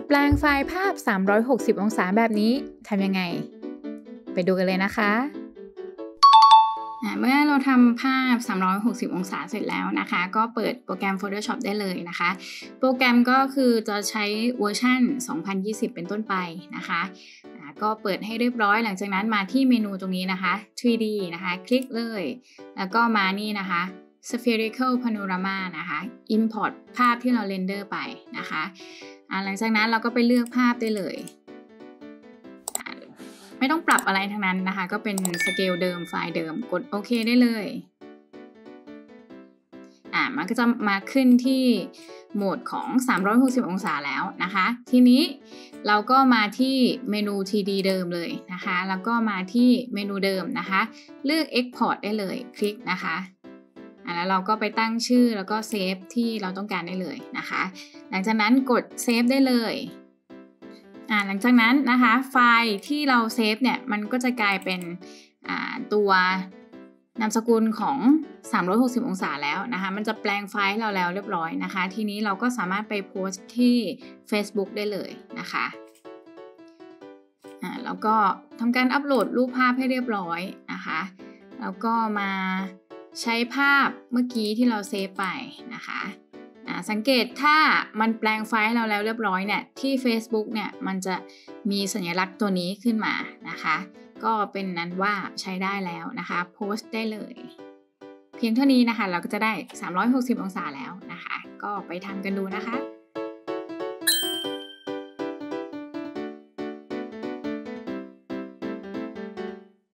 จะแปลงไฟล์ภาพ360องศาแบบนี้ทำยังไงไปดูกันเลยนะคะเมื่อเราทำภาพ360องศาเสร็จแล้วนะคะก็เปิดโปรแกรม Photoshop ได้เลยนะคะโปรแกรมก็คือจะใช้เวอร์ชัน2020เป็นต้นไปนะคะก็เปิดให้เรียบร้อยหลังจากนั้นมาที่เมนูตรงนี้นะคะ 3D นะคะคลิกเลยแล้วก็มานี่นะคะ Spherical Panorama นะคะ Import ภาพที่เราเรนเดอร์ไปนะคะหลังจากนั้นเราก็ไปเลือกภาพได้เลยไม่ต้องปรับอะไรทั้งนั้นนะคะก็เป็นสเกลเดิมไฟล์เดิมกดโอเคได้เลยมันก็จะมาขึ้นที่โหมดของ360องศาแล้วนะคะทีนี้เราก็มาที่เมนู 3D เดิมเลยนะคะแล้วก็มาที่เมนูเดิมนะคะเลือก Export ได้เลยคลิกนะคะแล้วเราก็ไปตั้งชื่อแล้วก็เซฟที่เราต้องการได้เลยนะคะหลังจากนั้นกดเซฟได้เลยหลังจากนั้นนะคะไฟล์ที่เราเซฟเนี่ยมันก็จะกลายเป็นตัวนามสกุลของ360องศาแล้วนะคะมันจะแปลงไฟล์ให้เราแล้วเรียบร้อยนะคะทีนี้เราก็สามารถไปโพสต์ที่ Facebook ได้เลยนะคะแล้วก็ทำการอัปโหลดรูปภาพให้เรียบร้อยนะคะแล้วก็มาใช้ภาพเมื่อกี้ที่เราเซฟไปนะคะสังเกตถ้ามันแปลงไฟล์ให้เราแล้วเรียบร้อยเนี่ยที่ Facebook เนี่ยมันจะมีสัญลักษณ์ตัวนี้ขึ้นมานะคะก็เป็นนั้นว่าใช้ได้แล้วนะคะโพสต์ได้เลยเพียงเท่านี้นะคะเราก็จะได้360องศาแล้วนะคะก็ไปทำกันดูนะคะ